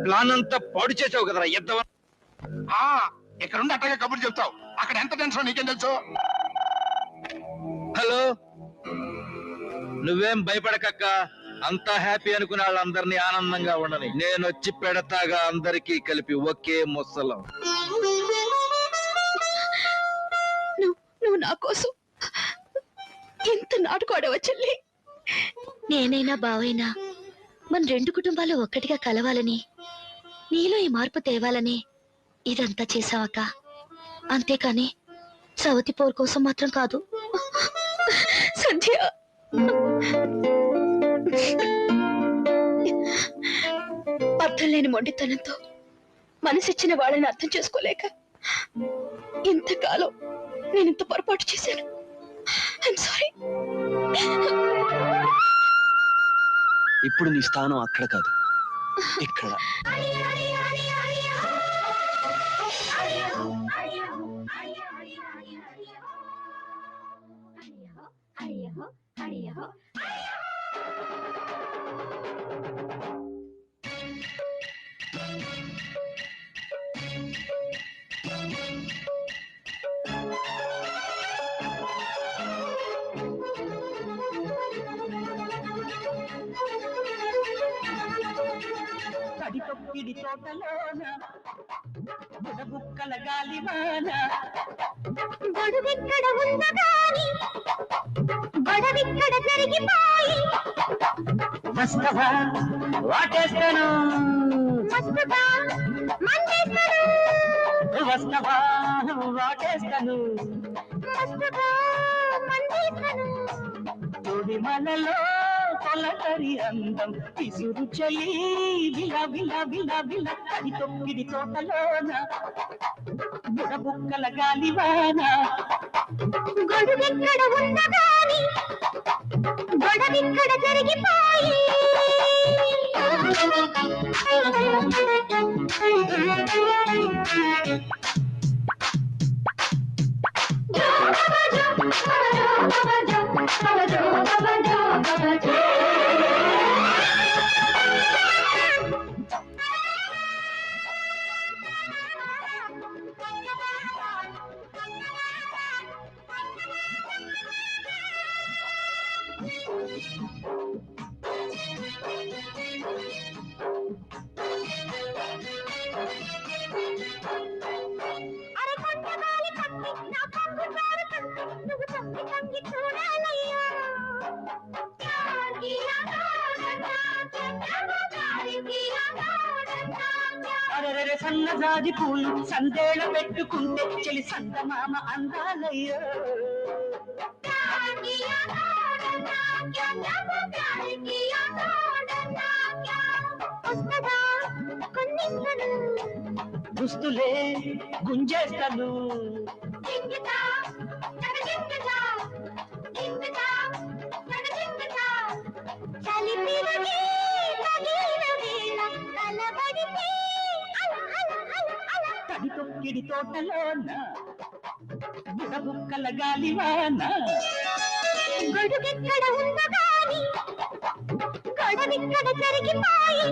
Plan అంతా పాడు చేసావు కదరా ఎద్దవ. ఇక్కడ ఉండి అట్టగా కబుర్లు చెప్తావు. అక్కడ ఎంత టెన్షన్ నీకేం తెలుసు? హలో, నువ్వేం భయపడకక్క. అంతా హ్యాపీ అనుకునే వాళ్ళందరినీ ఆనందంగా ఉండని. నేను వచ్చి పెడతాగా అందరికీ కలిపి ఒకే ముసలం. నువ్వు నా కోసం ఎంత నాటుకోడవ చెల్లి. నేనైనా బావైనా మన రెండు కుటుంబాలు ఒక్కటిగా కలవాలని, నీలో ఈ మార్పు తేవాలని ఇదంతా చేసావక్క. అంతేకాని సవతి పోరు కోసం మాత్రం కాదు. సంధ్య, అర్థం లేని మొండితనంతో మనసిచ్చిన వాళ్ళని అర్థం చేసుకోలేక ఇంతకాలం నేను ఇంత పొరపాటు చేశాను. I'm sorry. ఇప్పుడు నీ స్థానం అక్కడ కాదు, ఇక్కడ. తొక్కిడి తోటలోన బుడబుక్కల గాలివాన గొడువెక్కడ ఉందగాని గొడవిక్కడ జరిగిపోయి మస్తవా వాటేస్తాను, మస్తుగా మందేస్తాను, వస్తవా వాటేస్తాను, మస్తుగా మందేస్తాను. తొడి మనలో తొలకరి అందం విసురు చలి విల విల విల విల. అది తొక్కిడి తోటలోన బుడబుక్కల గాలివాన గొడువెక్కడ ఉందగాని గొడవిక్కడ జరిగిపోయి అరెరె సన్నజాజి పూలు సందేళ పెట్టుకుంటే చెలి సందమామ అందాలయ్యో. దుస్తులే గుంజేస్తాను, తడి తొక్కిడి తోటలోన బుడబుక్కల గాలివాన గొడుగెక్కడ ఉందగాని గొడవిక్కడ జరిగిపోయి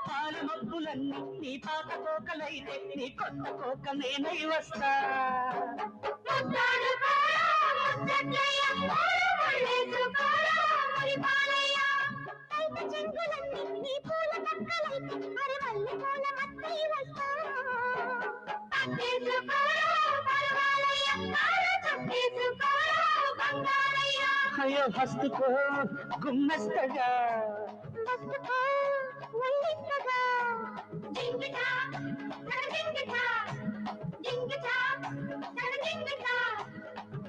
పాల మబ్బులన్నీ నీ పాత కోకలైతే నీ కొత్త కోక నేనై వస్తా. అయ్యో హస్తుకో గుమ్మస్తగా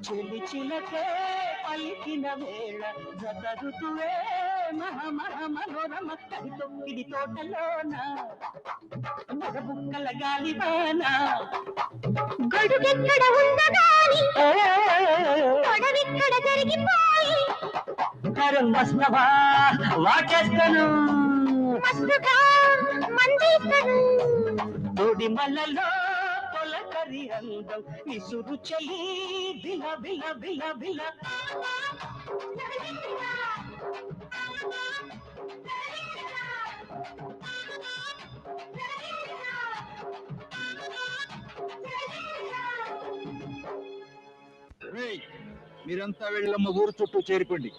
చెలి చిలకే పలికిన వేళ జత ఋతువే మహ మహ మనోరమ కడి తొక్కిడి తోటలోన బుక్కల గాలివాన గొడుగెక్కడ ఉందగాని గొడవెక్కడ జరిగిపోయి కరం వస్తవా వాటేస్తాను మస్తుగా మందేస్తాను తోడి మల్లలో తొలకరి అందం విసురు చలి బిల బిల బిల బిల మీరంతా వెళ్ళమ్మ ఊరు చుట్టూ చేరుకోండి.